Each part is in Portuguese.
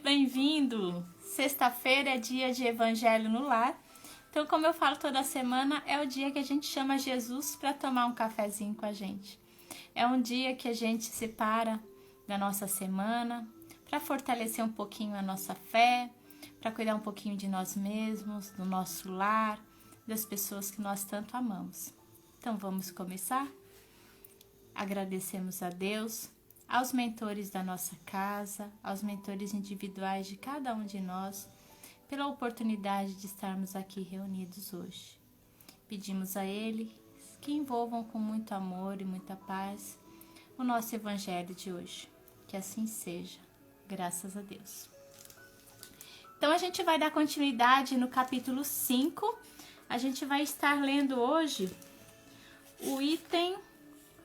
bem-vindo! Sexta-feira é dia de Evangelho no Lar. Então, como eu falo toda semana, é o dia que a gente chama Jesus para tomar um cafezinho com a gente. É um dia que a gente separa da nossa semana para fortalecer um pouquinho a nossa fé, para cuidar um pouquinho de nós mesmos, do nosso lar, das pessoas que nós tanto amamos. Então, vamos começar? Agradecemos a Deus, aos mentores da nossa casa, aos mentores individuais de cada um de nós, pela oportunidade de estarmos aqui reunidos hoje. Pedimos a Ele que envolvam com muito amor e muita paz o nosso Evangelho de hoje. Que assim seja, graças a Deus. Então, a gente vai dar continuidade no capítulo 5. A gente vai estar lendo hoje o item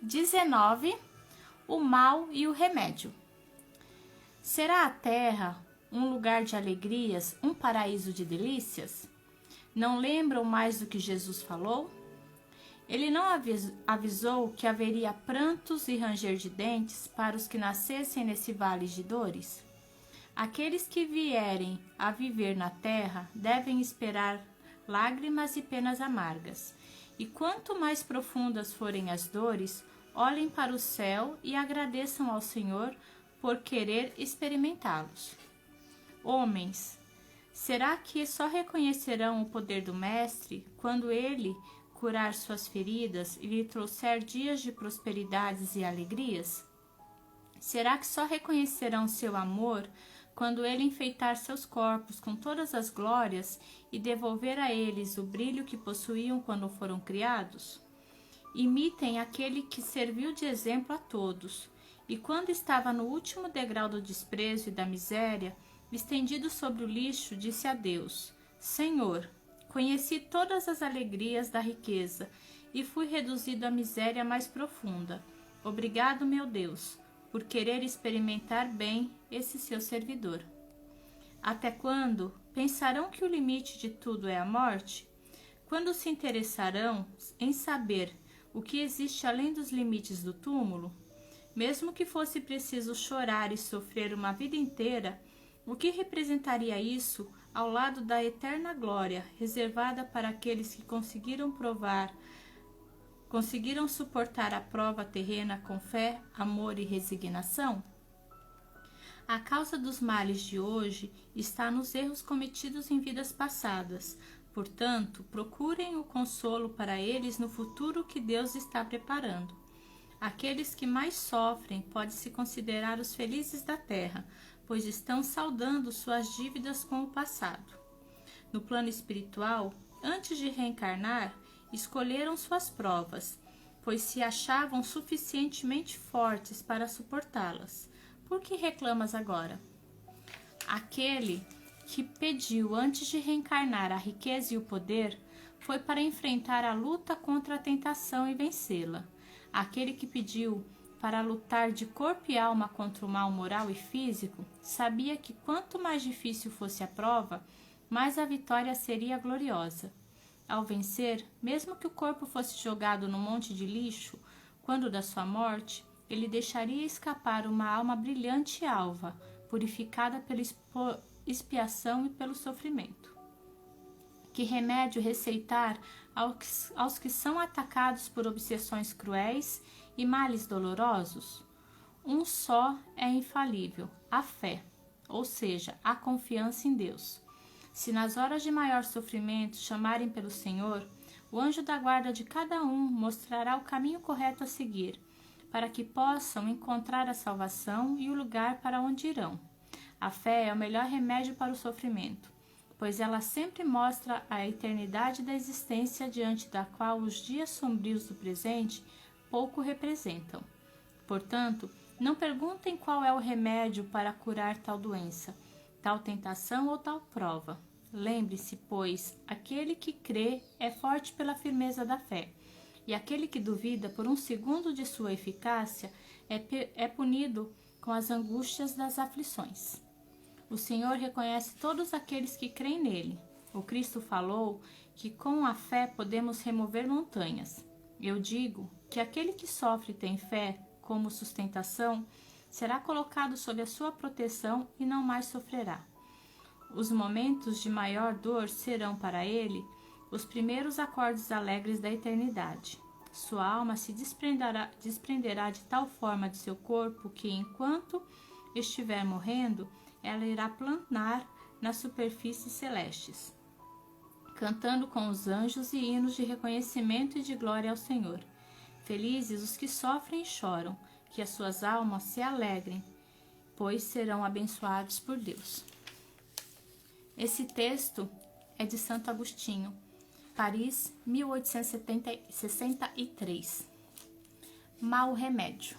19, o mal e o remédio. Será a terra um lugar de alegrias, um paraíso de delícias? Não lembram mais do que Jesus falou? Ele não avisou que haveria prantos e ranger de dentes para os que nascessem nesse vale de dores? Aqueles que vierem a viver na terra devem esperar lágrimas e penas amargas. E quanto mais profundas forem as dores, olhem para o céu e agradeçam ao Senhor por querer experimentá-los. Homens, será que só reconhecerão o poder do Mestre quando ele curar suas feridas e lhe trouxer dias de prosperidades e alegrias? Será que só reconhecerão seu amor quando ele enfeitar seus corpos com todas as glórias e devolver a eles o brilho que possuíam quando foram criados? Imitem aquele que serviu de exemplo a todos, e quando estava no último degrau do desprezo e da miséria, estendido sobre o lixo, disse a Deus: Senhor, conheci todas as alegrias da riqueza, e fui reduzido à miséria mais profunda. Obrigado, meu Deus, por querer experimentar bem esse seu servidor. Até quando pensarão que o limite de tudo é a morte? Quando se interessarão em saber o que existe além dos limites do túmulo? Mesmo que fosse preciso chorar e sofrer uma vida inteira, o que representaria isso ao lado da eterna glória reservada para aqueles que conseguiram suportar a prova terrena com fé, amor e resignação? A causa dos males de hoje está nos erros cometidos em vidas passadas. Portanto, procurem o consolo para eles no futuro que Deus está preparando. Aqueles que mais sofrem podem-se considerar os felizes da terra, pois estão saldando suas dívidas com o passado. No plano espiritual, antes de reencarnar, escolheram suas provas, pois se achavam suficientemente fortes para suportá-las. Por que reclamas agora? Aquele que pediu antes de reencarnar a riqueza e o poder foi para enfrentar a luta contra a tentação e vencê-la. Aquele que pediu para lutar de corpo e alma contra o mal moral e físico sabia que quanto mais difícil fosse a prova, mais a vitória seria gloriosa. Ao vencer, mesmo que o corpo fosse jogado no monte de lixo, quando da sua morte, ele deixaria escapar uma alma brilhante e alva, purificada pela expiação e pelo sofrimento. Que remédio receitar aos que são atacados por obsessões cruéis e males dolorosos? Um só é infalível: a fé, ou seja, a confiança em Deus. Se nas horas de maior sofrimento chamarem pelo Senhor, o anjo da guarda de cada um mostrará o caminho correto a seguir, para que possam encontrar a salvação e o lugar para onde irão. A fé é o melhor remédio para o sofrimento, pois ela sempre mostra a eternidade da existência diante da qual os dias sombrios do presente pouco representam. Portanto, não perguntem qual é o remédio para curar tal doença, tal tentação ou tal prova. Lembre-se, pois, aquele que crê é forte pela firmeza da fé, e aquele que duvida por um segundo de sua eficácia é punido com as angústias das aflições. O Senhor reconhece todos aqueles que creem nele. O Cristo falou que com a fé podemos remover montanhas. Eu digo que aquele que sofre e tem fé como sustentação será colocado sob a sua proteção e não mais sofrerá. Os momentos de maior dor serão para ele os primeiros acordes alegres da eternidade. Sua alma se desprenderá de tal forma de seu corpo que, enquanto estiver morrendo, ela irá planar nas superfícies celestes, cantando com os anjos e hinos de reconhecimento e de glória ao Senhor. Felizes os que sofrem e choram, que as suas almas se alegrem, pois serão abençoados por Deus. Esse texto é de Santo Agostinho, Paris, 1863. Mau remédio.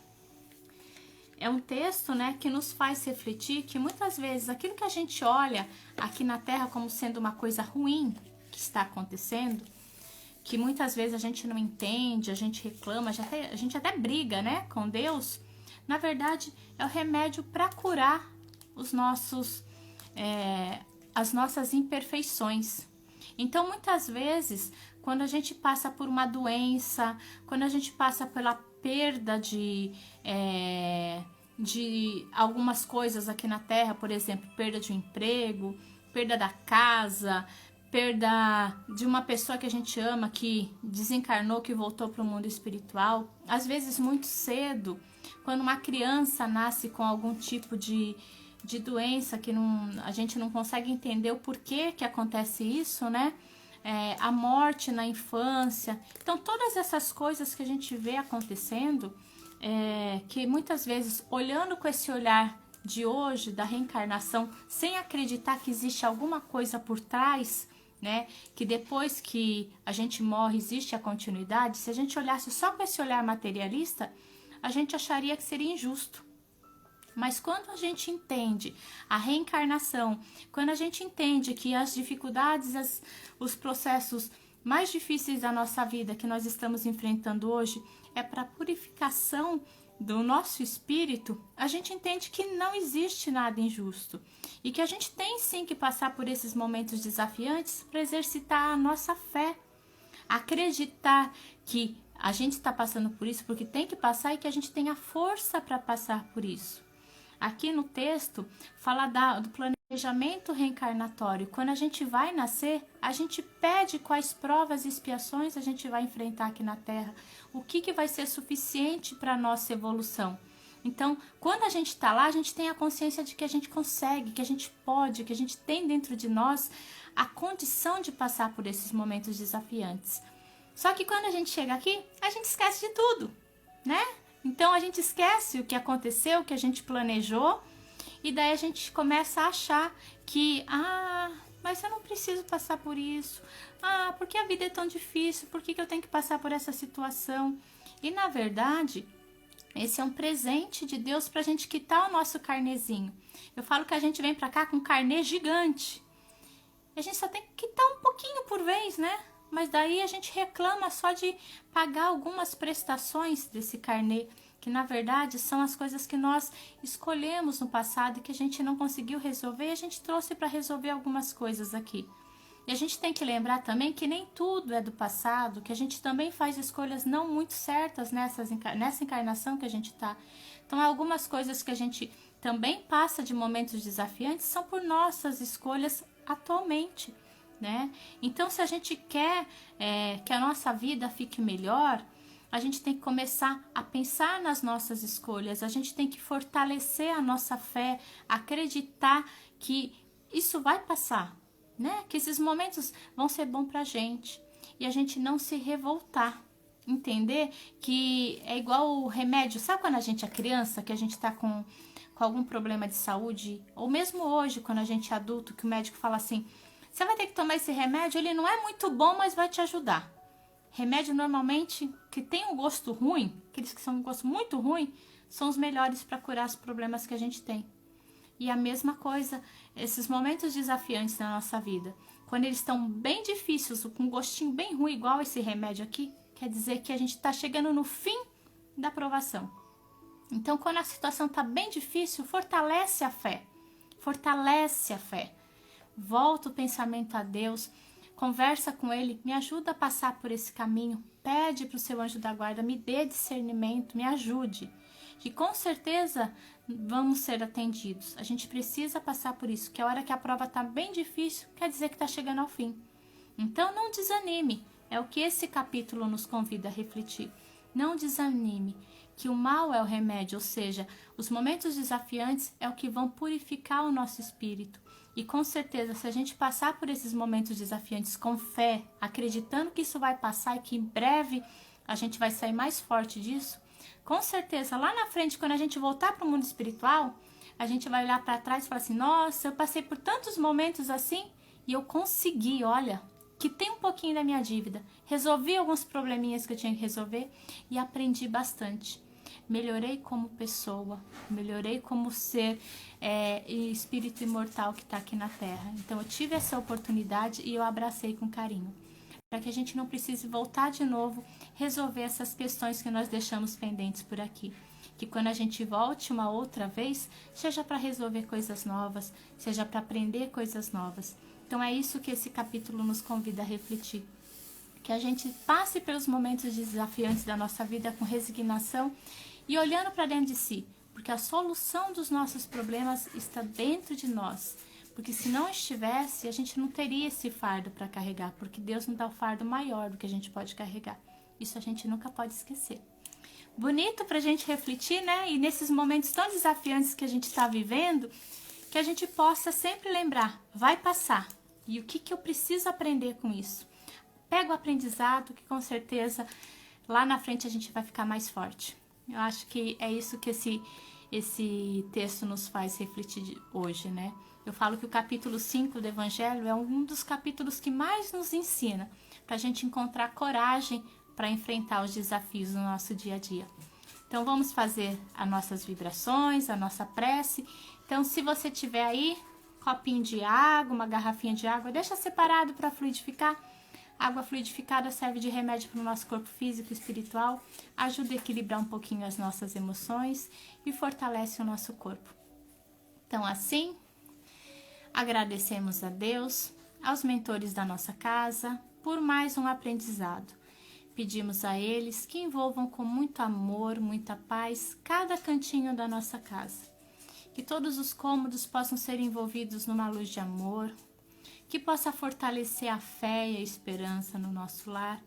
É um texto, né, que nos faz refletir que muitas vezes aquilo que a gente olha aqui na Terra como sendo uma coisa ruim que está acontecendo, que muitas vezes a gente não entende, a gente reclama, a gente até briga, né, com Deus, na verdade é o remédio para curar as nossas imperfeições. Então, muitas vezes, quando a gente passa por uma doença, quando a gente passa pela perda de algumas coisas aqui na Terra, por exemplo, perda de um emprego, perda da casa, perda de uma pessoa que a gente ama, que desencarnou, que voltou para o mundo espiritual, às vezes muito cedo, quando uma criança nasce com algum tipo de doença que a gente não consegue entender o porquê que acontece isso, né? A morte na infância. Então, todas essas coisas que a gente vê acontecendo, que muitas vezes, olhando com esse olhar de hoje, da reencarnação, sem acreditar que existe alguma coisa por trás, né? Que depois que a gente morre existe a continuidade. Se a gente olhasse só com esse olhar materialista, a gente acharia que seria injusto. Mas quando a gente entende a reencarnação, quando a gente entende que as dificuldades, os processos mais difíceis da nossa vida que nós estamos enfrentando hoje é para a purificação do nosso espírito, a gente entende que não existe nada injusto e que a gente tem sim que passar por esses momentos desafiantes para exercitar a nossa fé, acreditar que a gente está passando por isso porque tem que passar e que a gente tem a força para passar por isso. Aqui no texto fala do planejamento reencarnatório. Quando a gente vai nascer, a gente pede quais provas e expiações a gente vai enfrentar aqui na Terra. O que vai ser suficiente para a nossa evolução. Então, quando a gente está lá, a gente tem a consciência de que a gente consegue, que a gente pode, que a gente tem dentro de nós a condição de passar por esses momentos desafiantes. Só que quando a gente chega aqui, a gente esquece de tudo, né? Então, a gente esquece o que aconteceu, o que a gente planejou, e daí a gente começa a achar que, mas eu não preciso passar por isso. Porque a vida é tão difícil, por que eu tenho que passar por essa situação? E, na verdade, esse é um presente de Deus para a gente quitar o nosso carnezinho. Eu falo que a gente vem para cá com um carnê gigante. E a gente só tem que quitar um pouquinho por vez, né? Mas daí a gente reclama só de pagar algumas prestações desse carnê, que na verdade são as coisas que nós escolhemos no passado e que a gente não conseguiu resolver, e a gente trouxe para resolver algumas coisas aqui. E a gente tem que lembrar também que nem tudo é do passado, que a gente também faz escolhas não muito certas nessa encarnação que a gente está. Então, algumas coisas que a gente também passa de momentos desafiantes são por nossas escolhas atualmente, né? Então, se a gente quer que a nossa vida fique melhor, a gente tem que começar a pensar nas nossas escolhas, a gente tem que fortalecer a nossa fé, acreditar que isso vai passar, né? Que esses momentos vão ser bons pra gente e a gente não se revoltar, entender que é igual o remédio. Sabe quando a gente é criança, que a gente tá com algum problema de saúde, ou mesmo hoje, quando a gente é adulto, que o médico fala assim: você vai ter que tomar esse remédio, ele não é muito bom, mas vai te ajudar. Remédio normalmente que tem um gosto ruim, aqueles que são um gosto muito ruim, são os melhores para curar os problemas que a gente tem. E a mesma coisa, esses momentos desafiantes na nossa vida, quando eles estão bem difíceis, com um gostinho bem ruim, igual esse remédio aqui, quer dizer que a gente está chegando no fim da provação. Então, quando a situação está bem difícil, fortalece a fé. Fortalece a fé. Volta o pensamento a Deus, conversa com Ele, me ajuda a passar por esse caminho, pede para o seu anjo da guarda, me dê discernimento, me ajude. que com certeza vamos ser atendidos. A gente precisa passar por isso, que a hora que a prova está bem difícil, quer dizer que está chegando ao fim. Então não desanime, é o que esse capítulo nos convida a refletir. Não desanime, que o mal é o remédio, ou seja, os momentos desafiantes é o que vão purificar o nosso espírito. E com certeza, se a gente passar por esses momentos desafiantes com fé, acreditando que isso vai passar e que em breve a gente vai sair mais forte disso, com certeza, lá na frente, quando a gente voltar para o mundo espiritual, a gente vai olhar para trás e falar assim, nossa, eu passei por tantos momentos assim e eu consegui, olha, quitei um pouquinho da minha dívida, resolvi alguns probleminhas que eu tinha que resolver e aprendi bastante. Melhorei como pessoa, melhorei como ser e espírito imortal que está aqui na Terra. Então eu tive essa oportunidade e eu abracei com carinho, para que a gente não precise voltar de novo, resolver essas questões que nós deixamos pendentes por aqui. Que quando a gente volte uma outra vez, seja para resolver coisas novas, seja para aprender coisas novas. Então é isso que esse capítulo nos convida a refletir. Que a gente passe pelos momentos desafiantes da nossa vida com resignação e olhando para dentro de si, porque a solução dos nossos problemas está dentro de nós. Porque se não estivesse, a gente não teria esse fardo para carregar, porque Deus nos dá o fardo maior do que a gente pode carregar. Isso a gente nunca pode esquecer. Bonito para a gente refletir, né? E nesses momentos tão desafiantes que a gente está vivendo, que a gente possa sempre lembrar, vai passar. E o que eu preciso aprender com isso? Pega o aprendizado, que com certeza lá na frente a gente vai ficar mais forte. Eu acho que é isso que esse texto nos faz refletir hoje, né? Eu falo que o capítulo 5 do Evangelho é um dos capítulos que mais nos ensina para a gente encontrar coragem para enfrentar os desafios no nosso dia a dia. Então vamos fazer as nossas vibrações, a nossa prece. Então se você tiver aí, copinho de água, uma garrafinha de água, deixa separado para fluidificar. Água fluidificada serve de remédio para o nosso corpo físico e espiritual, ajuda a equilibrar um pouquinho as nossas emoções e fortalece o nosso corpo. Então assim, agradecemos a Deus, aos mentores da nossa casa, por mais um aprendizado. Pedimos a eles que envolvam com muito amor, muita paz, cada cantinho da nossa casa. Que todos os cômodos possam ser envolvidos numa luz de amor, que possa fortalecer a fé e a esperança no nosso lar,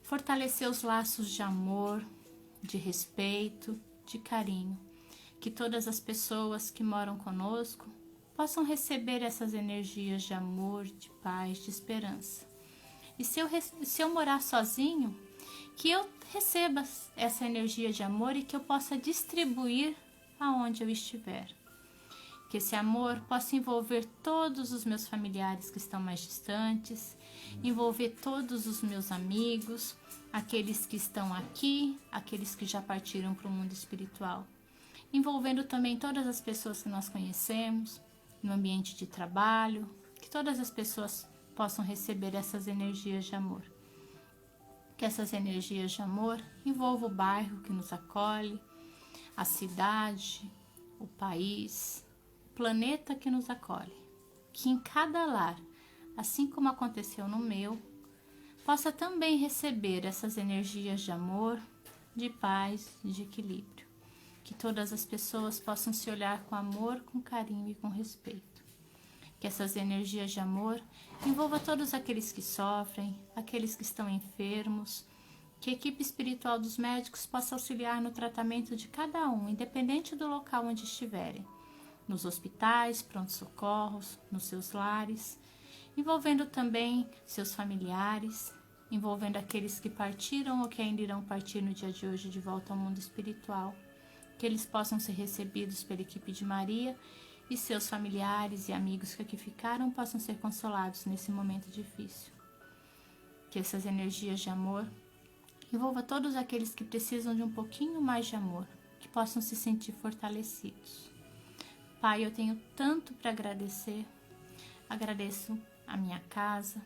fortalecer os laços de amor, de respeito, de carinho. Que todas as pessoas que moram conosco possam receber essas energias de amor, de paz, de esperança. E se eu morar sozinho, que eu receba essa energia de amor e que eu possa distribuir aonde eu estiver. Que esse amor possa envolver todos os meus familiares que estão mais distantes, envolver todos os meus amigos, aqueles que estão aqui, aqueles que já partiram para o mundo espiritual. Envolvendo também todas as pessoas que nós conhecemos, no ambiente de trabalho, que todas as pessoas possam receber essas energias de amor. Que essas energias de amor envolvam o bairro que nos acolhe, a cidade, o país, planeta que nos acolhe, que em cada lar, assim como aconteceu no meu, possa também receber essas energias de amor, de paz e de equilíbrio. Que todas as pessoas possam se olhar com amor, com carinho e com respeito. Que essas energias de amor envolvam todos aqueles que sofrem, aqueles que estão enfermos, que a equipe espiritual dos médicos possa auxiliar no tratamento de cada um, independente do local onde estiverem. Nos hospitais, pronto-socorros, nos seus lares, envolvendo também seus familiares, envolvendo aqueles que partiram ou que ainda irão partir no dia de hoje de volta ao mundo espiritual, que eles possam ser recebidos pela equipe de Maria e seus familiares e amigos que aqui ficaram possam ser consolados nesse momento difícil. Que essas energias de amor envolvam todos aqueles que precisam de um pouquinho mais de amor, que possam se sentir fortalecidos. Pai, eu tenho tanto para agradecer. Agradeço a minha casa,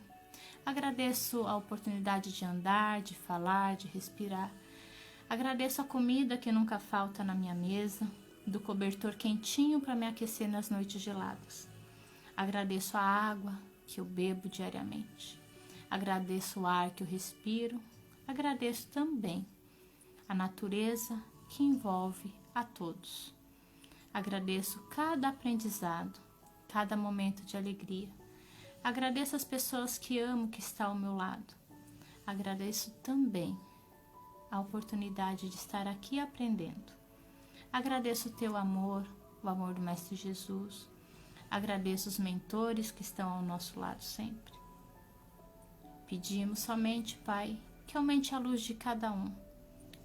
agradeço a oportunidade de andar, de falar, de respirar. Agradeço a comida que nunca falta na minha mesa, do cobertor quentinho para me aquecer nas noites geladas. Agradeço a água que eu bebo diariamente. Agradeço o ar que eu respiro. Agradeço também a natureza que envolve a todos. Agradeço cada aprendizado, cada momento de alegria. Agradeço as pessoas que amo que estão ao meu lado. Agradeço também a oportunidade de estar aqui aprendendo. Agradeço o teu amor, o amor do Mestre Jesus. Agradeço os mentores que estão ao nosso lado sempre. Pedimos somente, Pai, que aumente a luz de cada um,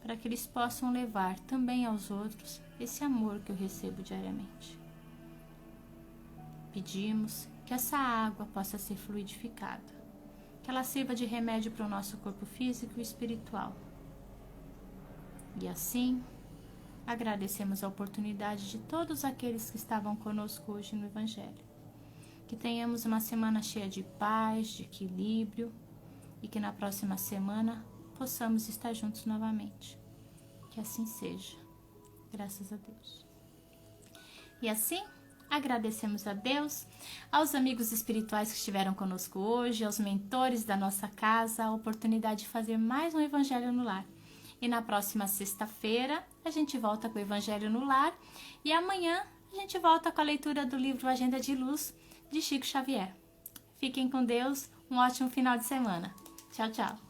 para que eles possam levar também aos outros esse amor que eu recebo diariamente. Pedimos que essa água possa ser fluidificada, que ela sirva de remédio para o nosso corpo físico e espiritual. E assim, agradecemos a oportunidade de todos aqueles que estavam conosco hoje no Evangelho. Que tenhamos uma semana cheia de paz, de equilíbrio e que na próxima semana possamos estar juntos novamente. Que assim seja. Graças a Deus. E assim, agradecemos a Deus, aos amigos espirituais que estiveram conosco hoje, aos mentores da nossa casa, a oportunidade de fazer mais um Evangelho no Lar. E na próxima sexta-feira a gente volta com o Evangelho no Lar e amanhã a gente volta com a leitura do livro Agenda de Luz de Chico Xavier. Fiquem com Deus, um ótimo final de semana. Tchau, tchau.